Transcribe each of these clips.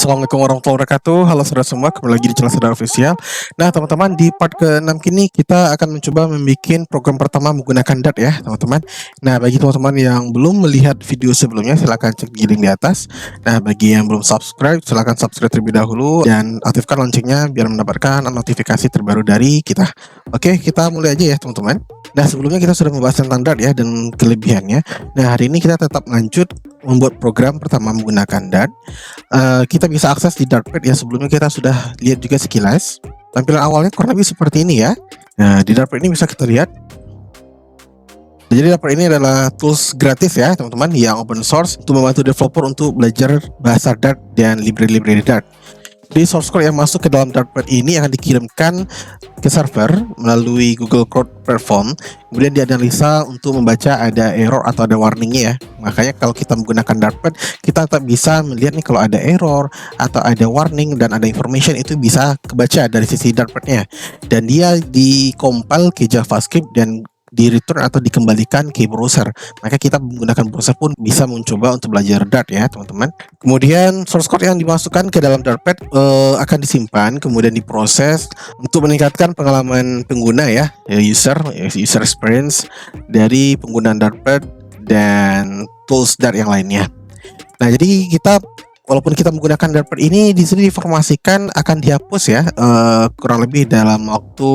Assalamualaikum warahmatullahi wabarakatuh. Halo saudara semua, kembali lagi di channel Saudara Official. Nah teman-teman, di part ke-6 kini kita akan mencoba membuat program pertama menggunakan Dart ya teman-teman. Nah bagi teman-teman yang belum melihat video sebelumnya, silahkan cek di link di atas. Nah bagi yang belum subscribe, silahkan subscribe terlebih dahulu dan aktifkan loncengnya biar mendapatkan notifikasi terbaru dari kita. Oke, kita mulai aja ya teman-teman. Nah sebelumnya kita sudah membahas tentang Dart ya dan kelebihannya. Nah hari ini kita tetap lanjut membuat program pertama menggunakan Dart. Kita bisa akses di Dartpad ya, sebelumnya kita sudah lihat juga sekilas. Tampilan awalnya kurang lebih seperti ini ya. Nah di Dartpad ini bisa kita lihat. Jadi Dartpad ini adalah tools gratis ya teman-teman, yang open source untuk membantu developer untuk belajar bahasa Dart dan library-library Dart. Jadi source code yang masuk ke dalam Dartpad ini akan dikirimkan ke server melalui Google Cloud Platform, kemudian dianalisa untuk membaca ada error atau ada warningnya ya. Makanya kalau kita menggunakan Dartpad, kita tetap bisa melihat nih kalau ada error atau ada warning dan ada information, itu bisa kebaca dari sisi Dartpadnya, dan dia dikompil ke JavaScript dan di return atau dikembalikan ke browser. Maka kita menggunakan browser pun bisa mencoba untuk belajar Dart ya teman-teman. Kemudian source code yang dimasukkan ke dalam Dartpad akan disimpan kemudian diproses untuk meningkatkan pengalaman pengguna ya, user experience dari penggunaan Dartpad dan tools Dart yang lainnya. Nah jadi kita, walaupun kita menggunakan Dartpad ini, di sini diinformasikan akan dihapus ya, kurang lebih dalam waktu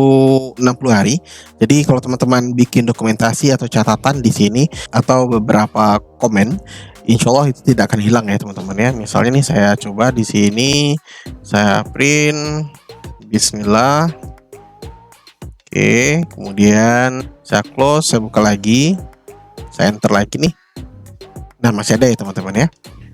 60 hari. Jadi kalau teman-teman bikin dokumentasi atau catatan di sini atau beberapa komen, insya Allah itu tidak akan hilang ya teman-teman ya. Misalnya nih saya coba di sini, saya print Bismillah. Oke, kemudian saya close, saya buka lagi, saya enter lagi nih. Nah masih ada ya teman-teman ya.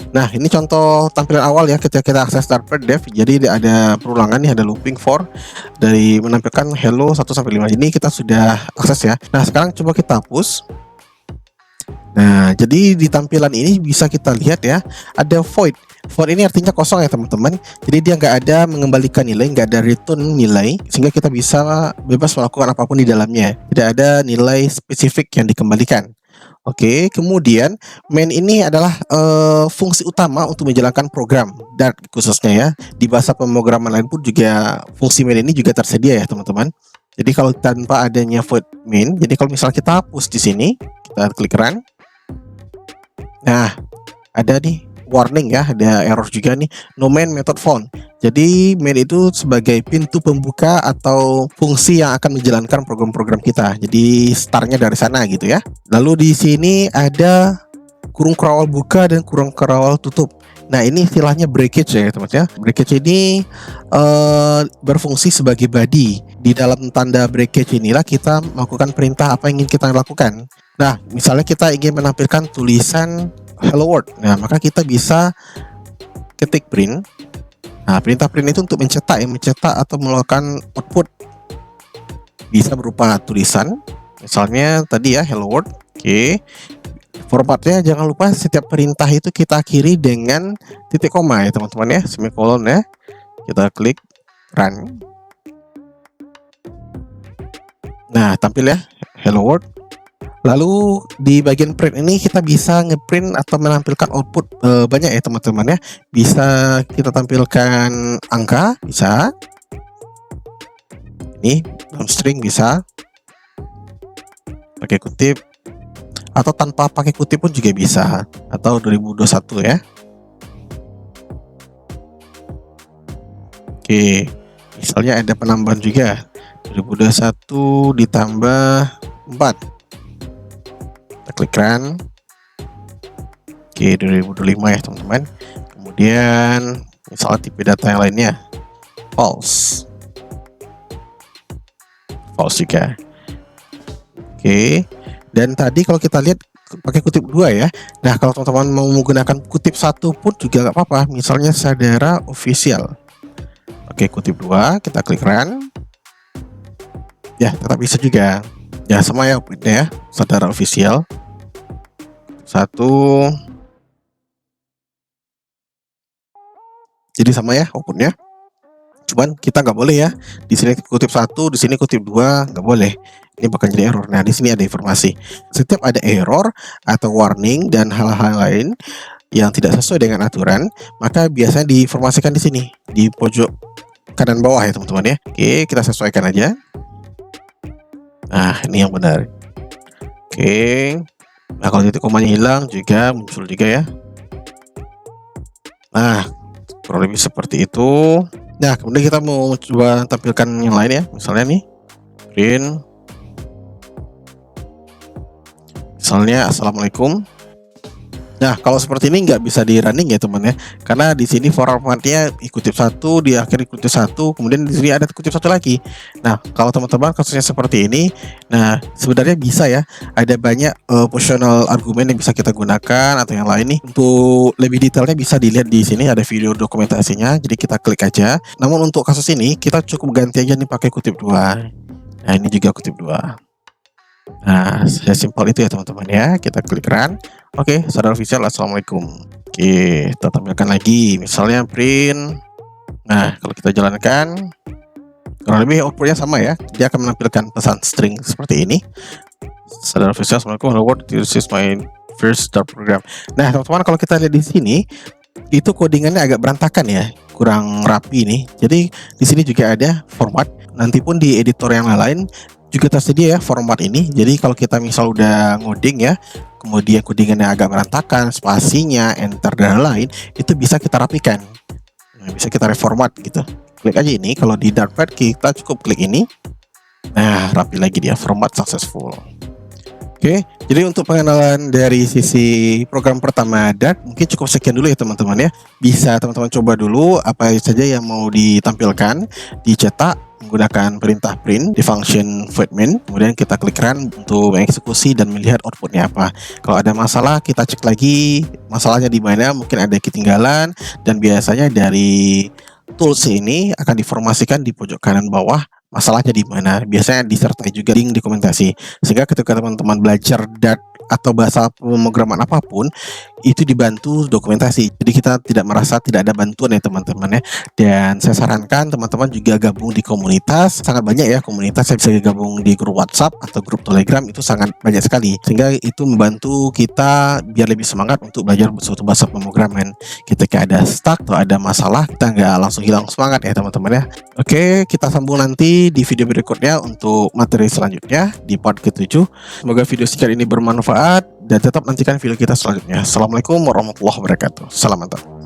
Nah ini contoh tampilan awal ya ketika kita akses Dartpad Dev. Jadi ada perulangan nih, ada looping for dari menampilkan hello 1 sampai 5. Ini kita sudah akses ya. Nah sekarang coba kita hapus. Nah jadi di tampilan ini bisa kita lihat ya, ada void. Void ini artinya kosong ya teman-teman. Jadi dia nggak ada mengembalikan nilai, nggak ada return nilai, sehingga kita bisa bebas melakukan apapun di dalamnya. Tidak ada nilai spesifik yang dikembalikan. Oke, kemudian main ini adalah fungsi utama untuk menjalankan program Dart khususnya ya. Di bahasa pemrograman lain pun juga fungsi main ini juga tersedia ya teman-teman. Jadi kalau tanpa adanya void main, jadi kalau misalnya kita hapus di sini, kita klik run. Nah, ada nih warning ya, ada error juga nih, no main method found. Jadi main itu sebagai pintu pembuka atau fungsi yang akan menjalankan program-program kita. Jadi startnya dari sana gitu ya. Lalu di sini ada kurung kerawal buka dan kurung kerawal tutup. Nah ini istilahnya breakage ya teman-teman ya. Breakage ini berfungsi sebagai body. Di dalam tanda breakage inilah kita melakukan perintah apa yang ingin kita lakukan. Nah misalnya kita ingin menampilkan tulisan hello world. Nah maka kita bisa ketik print. Nah perintah print itu untuk mencetak atau melakukan output. Bisa berupa tulisan, misalnya tadi ya hello world. Oke, formatnya jangan lupa setiap perintah itu kita akhiri dengan titik koma ya teman-teman ya, semikolon ya. Kita klik run. Nah tampil ya hello world. Lalu di bagian print ini kita bisa ngeprint atau menampilkan output banyak ya teman-teman ya. Bisa kita tampilkan angka, bisa. Ini dalam string bisa. Pakai kutip atau tanpa pakai kutip pun juga bisa. Atau 2021 ya. Oke, misalnya ada penambahan juga 2021 ditambah 4. Klik run. Oke, 2025 ya teman-teman. Kemudian misalnya tipe data yang lainnya false juga. Oke, dan tadi kalau kita lihat pakai kutip 2 ya. Nah kalau teman-teman mau menggunakan kutip 1 pun juga nggak apa-apa, misalnya Saudara Official. Oke, kutip 2, kita klik run. Ya tetap bisa juga ya, sama ya outputnya ya, Saudara Official 1. Jadi sama ya outputnya. Cuman kita nggak boleh ya, di sini kutip 1, di sini kutip 2, nggak boleh. Ini bakal jadi error. Nah di sini ada informasi. Setiap ada error atau warning dan hal-hal lain, yang tidak sesuai dengan aturan, maka biasanya diinformasikan di sini, di pojok kanan bawah ya teman-teman ya. Oke, kita sesuaikan aja. Nah, ini yang benar. Oke. Nah, kalau titik komanya hilang juga muncul juga ya. Nah, kurang lebih seperti itu. Nah, kemudian kita mau coba tampilkan yang lain ya. Misalnya nih, print. Misalnya assalamualaikum. Nah, kalau seperti ini nggak bisa di running ya teman ya, karena di sini formatnya kutip satu, di akhir kutip satu, kemudian di sini ada kutip satu lagi. Nah, kalau teman-teman kasusnya seperti ini, nah sebenarnya bisa ya, ada banyak positional argumen yang bisa kita gunakan atau yang lain nih. Untuk lebih detailnya bisa dilihat di sini ada video dokumentasinya, jadi kita klik aja. Namun untuk kasus ini kita cukup ganti aja nih pakai kutip dua. Nah, ini juga kutip dua. Nah, sesimpel itu ya teman-teman ya. Kita klik run. Oke, Sadar Official, assalamualaikum. Oke, kita tampilkan lagi. Misalnya print. Nah, kalau kita jalankan, kurang lebih outputnya sama ya. Dia akan menampilkan pesan string seperti ini. Sadar Official, assalamualaikum. Hello world, this is my first start program. Nah, teman-teman kalau kita lihat di sini, itu codingannya agak berantakan ya, kurang rapi nih. Jadi di sini juga ada format. Nanti pun di editor yang lain juga tersedia ya format ini. Jadi kalau kita misal udah ngoding ya, kemudian codingannya agak berantakan, spasinya, enter dan lain, itu bisa kita rapikan. Nah, bisa kita reformat gitu. Klik aja ini. Kalau di Dartpad kita cukup klik ini. Nah, rapi lagi dia, format successful. Oke, jadi untuk pengenalan dari sisi program pertama Dart mungkin cukup sekian dulu ya teman-teman ya. Bisa teman-teman coba dulu apa saja yang mau ditampilkan, dicetak menggunakan perintah print di function void main. Kemudian kita klik run untuk mengeksekusi dan melihat outputnya apa. Kalau ada masalah kita cek lagi masalahnya di mana, mungkin ada ketinggalan, dan biasanya dari tools ini akan diinformasikan di pojok kanan bawah masalahnya di mana. Biasanya disertai juga link dokumentasi, sehingga ketika teman-teman belajar Dart atau bahasa pemrograman apapun itu dibantu dokumentasi, jadi kita tidak merasa tidak ada bantuan ya teman-teman ya. Dan saya sarankan teman-teman juga gabung di komunitas, sangat banyak ya komunitas. Saya bisa gabung di grup WhatsApp atau grup Telegram, itu sangat banyak sekali, sehingga itu membantu kita biar lebih semangat untuk belajar suatu bahasa pemrograman. Ketika ada stuck atau ada masalah, kita nggak langsung hilang semangat ya teman-teman ya. Oke, kita sambung nanti di video berikutnya untuk materi selanjutnya di part ke-7. Semoga video singkat ini bermanfaat dan tetap nantikan video kita selanjutnya. Assalamualaikum warahmatullahi wabarakatuh. Salam mantap.